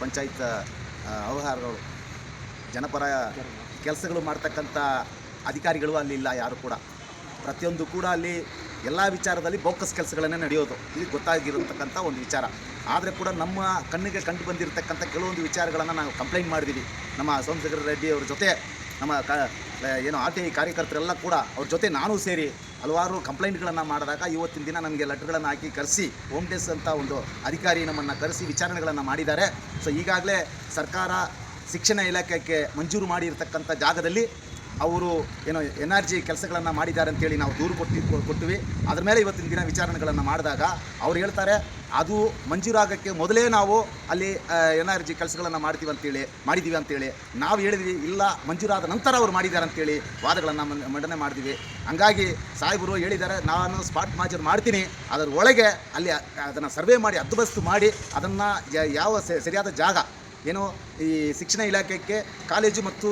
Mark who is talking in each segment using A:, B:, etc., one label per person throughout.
A: ಪಂಚಾಯತ್ ವ್ಯವಹಾರಗಳು ಜನಪರ ಕೆಲಸಗಳು ಮಾಡ್ತಕ್ಕಂಥ ಅಧಿಕಾರಿಗಳು ಅಲ್ಲಿ ಇಲ್ಲ ಯಾರು ಕೂಡ. ಪ್ರತಿಯೊಂದು ಕೂಡ ಅಲ್ಲಿ ಎಲ್ಲ ವಿಚಾರದಲ್ಲಿ ಬೋಕಸ್ ಕೆಲಸಗಳನ್ನೇ ನಡೆಯೋದು, ಇದು ಗೊತ್ತಾಗಿರತಕ್ಕಂಥ ಒಂದು ವಿಚಾರ. ಆದರೆ ಕೂಡ ನಮ್ಮ ಕಣ್ಣಿಗೆ ಕಂಡು ಬಂದಿರತಕ್ಕಂಥ ಕೆಲವೊಂದು ವಿಚಾರಗಳನ್ನು ನಾವು ಕಂಪ್ಲೇಂಟ್ ಮಾಡಿದ್ದೀವಿ. ನಮ್ಮ ಸೋಮಶೇಖರ ರೆಡ್ಡಿ ಅವ್ರ ಜೊತೆ ನಮ್ಮ RTI ಕಾರ್ಯಕರ್ತರೆಲ್ಲ ಕೂಡ ಅವ್ರ ಜೊತೆ ನಾನು ಸೇರಿ ಹಲವಾರು ಕಂಪ್ಲೇಂಟ್ಗಳನ್ನು ಮಾಡಿದಾಗ ಇವತ್ತಿನ ದಿನ ನಮಗೆ ಲೆಟರ್ಗಳನ್ನು ಹಾಕಿ ಕರೆಸಿ ಹೋಮ್ ಡೇಸ್ ಅಂತ ಒಂದು ಅಧಿಕಾರಿ ನಮ್ಮನ್ನು ಕರೆಸಿ ವಿಚಾರಣೆಗಳನ್ನು ಮಾಡಿದ್ದಾರೆ. ಸೊ ಈಗಾಗಲೇ ಸರ್ಕಾರ ಶಿಕ್ಷಣ ಇಲಾಖೆಗೆ ಮಂಜೂರು ಮಾಡಿರ್ತಕ್ಕಂಥ ಜಾಗದಲ್ಲಿ ಅವರು NRG ಕೆಲಸಗಳನ್ನು ಮಾಡಿದ್ದಾರೆ ಅಂತೇಳಿ ನಾವು ದೂರು ಕೊಟ್ಟಿವಿ. ಅದ್ರ ಮೇಲೆ ಇವತ್ತಿನ ದಿನ ವಿಚಾರಣೆಗಳನ್ನು ಮಾಡಿದಾಗ ಅವ್ರು ಹೇಳ್ತಾರೆ ಅದು ಮಂಜೂರಾಗೋಕ್ಕೆ ಮೊದಲೇ ನಾವು ಅಲ್ಲಿ NRG ಕೆಲಸಗಳನ್ನು ಮಾಡಿದ್ದೀವಿ ಅಂತೇಳಿ ನಾವು ಹೇಳಿದ್ವಿ. ಇಲ್ಲ, ಮಂಜೂರಾದ ನಂತರ ಅವ್ರು ಮಾಡಿದ್ದಾರೆ ಅಂತೇಳಿ ವಾದಗಳನ್ನು ಮಂಡನೆ ಮಾಡಿದ್ವಿ. ಹಂಗಾಗಿ ಸಾಹೇಬರು ಹೇಳಿದ್ದಾರೆ, ನಾನು ಸ್ಪಾಟ್ ಮಾಜರ್ ಮಾಡ್ತೀನಿ, ಅದರ ಒಳಗೆ ಅಲ್ಲಿ ಅದನ್ನು ಸರ್ವೆ ಮಾಡಿ ಹದ್ದುಬಸ್ತು ಮಾಡಿ ಅದನ್ನು ಯಾವ ಸರಿಯಾದ ಜಾಗ ಈ ಶಿಕ್ಷಣ ಇಲಾಖೆಗೆ ಕಾಲೇಜು ಮತ್ತು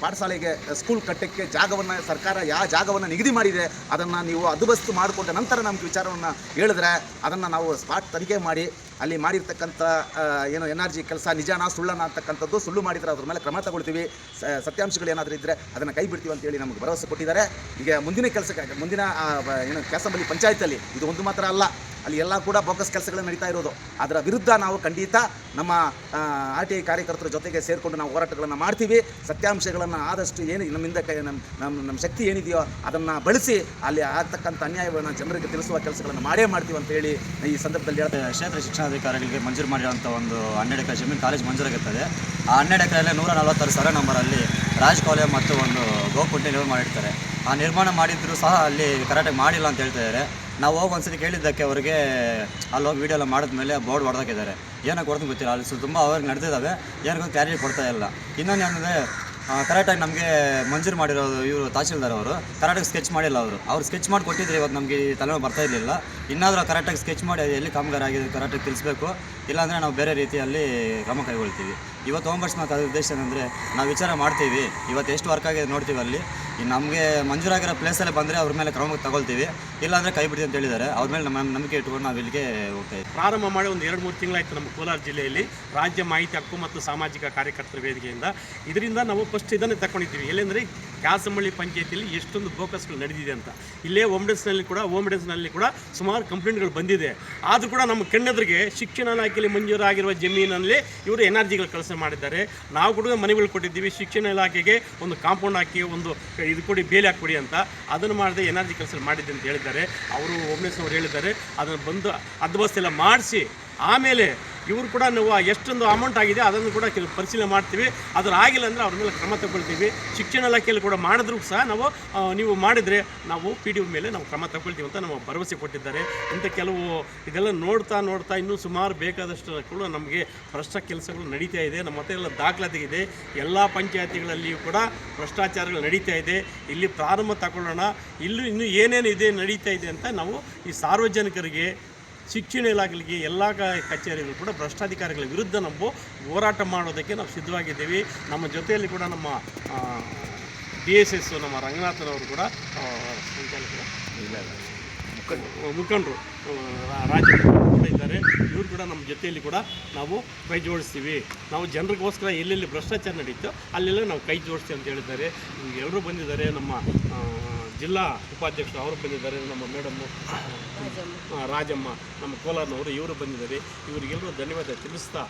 A: ಪಾಠಶಾಲೆಗೆ ಸ್ಕೂಲ್ ಕಟ್ಟಕ್ಕೆ ಜಾಗವನ್ನು ಸರ್ಕಾರ ಯಾವ ಜಾಗವನ್ನು ನಿಗದಿ ಮಾಡಿದೆ ಅದನ್ನು ನೀವು ಹದ್ದುಬಸ್ತು ಮಾಡಿಕೊಂಡ ನಂತರ ನಮಗೆ ವಿಚಾರವನ್ನು ಹೇಳಿದ್ರೆ ಅದನ್ನು ನಾವು ಸ್ಪಾಟ್ ತನಿಖೆ ಮಾಡಿ ಅಲ್ಲಿ ಮಾಡಿರ್ತಕ್ಕಂಥ NRG ಕೆಲಸ ನಿಜಾನ ಸುಳ್ಳನ ಅಂತಕ್ಕಂಥದ್ದು, ಸುಳ್ಳು ಮಾಡಿದರೆ ಅದ್ರ ಮೇಲೆ ಕ್ರಮ ತಗೊಳ್ತೀವಿ, ಸತ್ಯಾಂಶಗಳು ಏನಾದರೂ ಇದ್ದರೆ ಅದನ್ನು ಕೈ ಬಿಡ್ತೀವಿ ಅಂತೇಳಿ ನಮಗೆ ಭರವಸೆ ಕೊಟ್ಟಿದ್ದಾರೆ. ಈಗ ಮುಂದಿನ ಕೆಲಸಕ್ಕೆ ಮುಂದಿನ ಕ್ಯಾಸಂಬಲ್ಲಿ ಪಂಚಾಯತಲ್ಲಿ ಇದು ಒಂದು ಮಾತ್ರ ಅಲ್ಲ, ಅಲ್ಲಿ ಎಲ್ಲ ಕೂಡ ಬೋಕಸ್ ಕೆಲಸಗಳು ನಡೀತಾ ಇರೋದು. ಅದರ ವಿರುದ್ಧ ನಾವು ಖಂಡಿತ ನಮ್ಮ RTI ಕಾರ್ಯಕರ್ತರ ಜೊತೆಗೆ ಸೇರಿಕೊಂಡು ನಾವು ಹೋರಾಟಗಳನ್ನು ಮಾಡ್ತೀವಿ. ಸತ್ಯಾಂಶಗಳನ್ನು ಆದಷ್ಟು ನಮ್ಮಿಂದ ನಮ್ಮ ಶಕ್ತಿ ಏನಿದೆಯೋ ಅದನ್ನು ಬಳಸಿ ಅಲ್ಲಿ ಆಗ್ತಕ್ಕಂಥ ಅನ್ಯಾಯವನ್ನು ಜನರಿಗೆ ತಿಳಿಸುವ ಕೆಲಸಗಳನ್ನು ಮಾಡೇ ಮಾಡ್ತೀವಿ ಅಂತೇಳಿ ಈ ಸಂದರ್ಭದಲ್ಲಿ ಹೇಳ್ತೇವೆ.
B: ಕ್ಷೇತ್ರ ಶಿಕ್ಷಣಾಧಿಕಾರಿಗಳಿಗೆ ಮಂಜೂರು ಮಾಡಿರುವಂಥ ಒಂದು 12 ಎಕರೆ ಜಮೀನು ಕಾಲೇಜ್ ಮಂಜೂರಾಗಿರ್ತದೆ. ಆ 12 ಎಕರೆಯಲ್ಲಿ 146 ಸರ್ವೆ ನಂಬರಲ್ಲಿ ರಾಜ್ ಕಾಲೇಜ್ ಮತ್ತು ಒಂದು ಗೋಕುಂಟೆ ನಿರ್ಮಾಣ ಮಾಡಿರ್ತಾರೆ. ಆ ನಿರ್ಮಾಣ ಮಾಡಿದ್ರು ಸಹ ಅಲ್ಲಿ ಕರೆಕ್ಟಾಗಿ ಮಾಡಿಲ್ಲ ಅಂತ ಹೇಳ್ತಾ ಇದ್ದಾರೆ. ನಾವು ಹೋಗಿ ಒಂದ್ಸತಿ ಕೇಳಿದ್ದಕ್ಕೆ ಅವರಿಗೆ ಅಲ್ಲಿ ಹೋಗಿ ವೀಡಿಯೋ ಎಲ್ಲ ಮಾಡಿದ್ಮೇಲೆ ಬೋರ್ಡ್ ಹೊಡೆದಾಕಿದ್ದಾರೆ. ಏನಕ್ಕೆ ಹೊಡೆದು ಗೊತ್ತಿಲ್ಲ, ಅಲ್ಲಿ ತುಂಬ ಅವ್ರಿಗೆ ನಡೆದಿದ್ದಾವೆ, ಏನಕ್ಕೆ ಕ್ಲಾರಿಟಿ ಕೊಡ್ತಾ ಇಲ್ಲ. ಇನ್ನೊಂದು ಏನಂದರೆ ಕರೆಕ್ಟಾಗಿ ನಮಗೆ ಮಂಜೂರು ಮಾಡಿರೋದು ಇವರು ತಹಶೀಲ್ದಾರ್ ಅವರು ಕರೆಕ್ಟಾಗಿ ಸ್ಕೆಚ್ ಮಾಡಿಲ್ಲ. ಅವ್ರು ಸ್ಕೆಚ್ ಮಾಡಿ ಕೊಟ್ಟಿದ್ರೆ ಇವತ್ತು ನಮಗೆ ಈ ತಲೆನೋವು ಬರ್ತಾ ಇರಲಿಲ್ಲ. ಇನ್ನಾದರೂ ಕರೆಕ್ಟಾಗಿ ಸ್ಕೆಚ್ ಮಾಡಿ ಎಲ್ಲಿ ಕಾಮಗಾರಿ ಆಗಿದೆ ಕರೆಕ್ಟಾಗಿ ತಿಳಿಸ್ಬೇಕು, ಇಲ್ಲಾಂದರೆ ನಾವು ಬೇರೆ ರೀತಿಯಲ್ಲಿ ಕ್ರಮ ಕೈಗೊಳ್ತೀವಿ. ಇವತ್ತು ಹೋಮ್ವರ್ಕ್ಸ್ನ ಉದ್ದೇಶ ಏನಂದರೆ ನಾವು ವಿಚಾರ ಮಾಡ್ತೀವಿ, ಇವತ್ತು ಎಷ್ಟು ವರ್ಕ್ ಆಗಿದೆ ನೋಡ್ತೀವಿ. ಅಲ್ಲಿ ನಮಗೆ ಮಂಜೂರಾಗಿರೋ ಪ್ಲೇಸಲ್ಲೇ ಬಂದರೆ ಅವ್ರ ಮೇಲೆ ಕ್ರಮ ತಗೊಳ್ತೀವಿ, ಇಲ್ಲಾಂದರೆ ಕೈ ಬಿಡ್ತೀವಿ ಅಂತ ಹೇಳಿದ್ದಾರೆ. ಅವ್ರ ಮೇಲೆ ನಮ್ಮ ನಂಬಿಕೆ ಇಟ್ಕೊಂಡು ನಾವು ಇಲ್ಲಿಗೆ ಹೋಗ್ತಾ ಇದ್ದೀವಿ.
C: ಪ್ರಾರಂಭ ಮಾಡಿ ಒಂದು 2-3 ತಿಂಗಳಾಯಿತು ನಮ್ಮ ಕೋಲಾರ ಜಿಲ್ಲೆಯಲ್ಲಿ ರಾಜ್ಯ ಮಾಹಿತಿ ಹಕ್ಕು ಮತ್ತು ಸಾಮಾಜಿಕ ಕಾರ್ಯಕರ್ತರ ವೇದಿಕೆಯಿಂದ. ಇದರಿಂದ ನಾವು ಫಸ್ಟ್ ಇದನ್ನೇ ತಗೊಂಡಿದ್ದೀವಿ. ಎಲ್ಲೆಂದರೆ ಕ್ಯಾಸಂಬಳ್ಳಿ ಪಂಚಾಯತಿಯಲ್ಲಿ ಎಷ್ಟೊಂದು ಬೋಕಸ್ಗಳು ನಡೆದಿದೆ ಅಂತ. ಇಲ್ಲೇ ಹೋಮ್ ಡೇಸ್ನಲ್ಲಿ ಕೂಡ ಸುಮಾರು ಕಂಪ್ಲೇಂಟ್ಗಳು ಬಂದಿದೆ. ಆದರೂ ಕೂಡ ನಮ್ಮ ಕಣ್ಣೆದುರಿಗೆ ಶಿಕ್ಷಣ ಇಲಾಖೆಯಲ್ಲಿ ಮಂಜೂರಾಗಿರುವ ಜಮೀನಲ್ಲಿ ಇವರು NRGಗಳು ಕೆಲಸ ಮಾಡಿದ್ದಾರೆ. ನಾವು ಕೂಡ ಮನೆಗಳು ಕೊಟ್ಟಿದ್ದೀವಿ, ಶಿಕ್ಷಣ ಇಲಾಖೆಗೆ ಒಂದು ಕಾಂಪೌಂಡ್ ಹಾಕಿ ಒಂದು ಇದು ಕೊಡಿ, ಬೇಲಿ ಹಾಕ್ಕೊಡಿ ಅಂತ. ಅದನ್ನು ಮಾಡದೆ NRG ಕೆಲಸ ಮಾಡಿದ್ದೆ ಅಂತ ಹೇಳಿದ್ದಾರೆ. ಅವರು ಒಮ್ಮನೆಸ್ನವ್ರು ಹೇಳಿದ್ದಾರೆ ಅದನ್ನು ಬಂದು ಹದ್ದುಬಸ್ತೆಲ್ಲ ಮಾಡಿಸಿ ಆಮೇಲೆ ಇವರು ಕೂಡ ನಾವು ಎಷ್ಟೊಂದು ಅಮೌಂಟ್ ಆಗಿದೆ ಅದನ್ನು ಕೂಡ ಪರಿಶೀಲನೆ ಮಾಡ್ತೀವಿ. ಅದರ ಆಗಿಲ್ಲ ಅಂದರೆ ಅವ್ರ ಮೇಲೆ ಕ್ರಮ ತಗೊಳ್ತೀವಿ. ಶಿಕ್ಷಣ ಇಲಾಖೆಯಲ್ಲಿ ಕೂಡ ಮಾಡಿದ್ರೂ ಸಹ ನೀವು ಮಾಡಿದರೆ ನಾವು PDO ಮೇಲೆ ನಾವು ಕ್ರಮ ತಗೊಳ್ತೀವಿ ಅಂತ ನಮ್ಮ ಭರವಸೆ ಕೊಟ್ಟಿದ್ದಾರೆ. ಇಂಥ ಕೆಲವು ಇದೆಲ್ಲ ನೋಡ್ತಾ ಇನ್ನೂ ಸುಮಾರು ಬೇಕಾದಷ್ಟು ಕೂಡ ನಮಗೆ ಭ್ರಷ್ಟ ಕೆಲಸಗಳು ನಡೀತಾ ಇದೆ. ನಮ್ಮ ಹತ್ರ ಎಲ್ಲ ದಾಖಲಾತಿ ಇದೆ. ಎಲ್ಲ ಪಂಚಾಯತಿಗಳಲ್ಲಿಯೂ ಕೂಡ ಭ್ರಷ್ಟಾಚಾರಗಳು ನಡೀತಾ ಇದೆ. ಇಲ್ಲಿ ಪ್ರಾರಂಭ ತಗೊಳ್ಳೋಣ, ಇನ್ನೂ ಏನೇನಿದೆ ನಡೀತಾ ಇದೆ ಅಂತ ನಾವು ಈ ಸಾರ್ವಜನಿಕರಿಗೆ, ಶಿಕ್ಷಣ ಇಲಾಖೆಗೆ, ಎಲ್ಲ ಕಚೇರಿಗಳು ಕೂಡ ಭ್ರಷ್ಟಾಧಿಕಾರಿಗಳ ವಿರುದ್ಧ ನಾವು ಹೋರಾಟ ಮಾಡೋದಕ್ಕೆ ನಾವು ಸಿದ್ಧವಾಗಿದ್ದೀವಿ. ನಮ್ಮ ಜೊತೆಯಲ್ಲಿ ಕೂಡ ನಮ್ಮ DSS ನಮ್ಮ ರಂಗನಾಥನವರು ಕೂಡ ಮುಖಂಡರು ರಾಜ್ಯ ಕೂಡ ಇದ್ದಾರೆ. ಇವರು ಕೂಡ ನಮ್ಮ ಜೊತೆಯಲ್ಲಿ ಕೂಡ ನಾವು ಕೈ ಜೋಡಿಸ್ತೀವಿ. ನಾವು ಜನರಿಗೋಸ್ಕರ ಎಲ್ಲೆಲ್ಲಿ ಭ್ರಷ್ಟಾಚಾರ ನಡೀತೋ ಅಲ್ಲೆಲ್ಲ ನಾವು ಕೈ ಜೋಡಿಸ್ತೀವಿ ಅಂತ ಹೇಳಿದ್ದಾರೆ. ಎಲ್ಲರೂ ಬಂದಿದ್ದಾರೆ. ನಮ್ಮ ಜಿಲ್ಲಾ ಉಪಾಧ್ಯಕ್ಷರು ಅವರು ಬಂದಿದ್ದಾರೆ, ನಮ್ಮ ಮೇಡಮ್ಮು ರಾಜಮ್ಮ ನಮ್ಮ ಕೋಲಾರನವರು ಇವರು ಬಂದಿದ್ದಾರೆ. ಇವರಿಗೆಲ್ಲರೂ ಧನ್ಯವಾದ ತಿಳಿಸ್ತಾ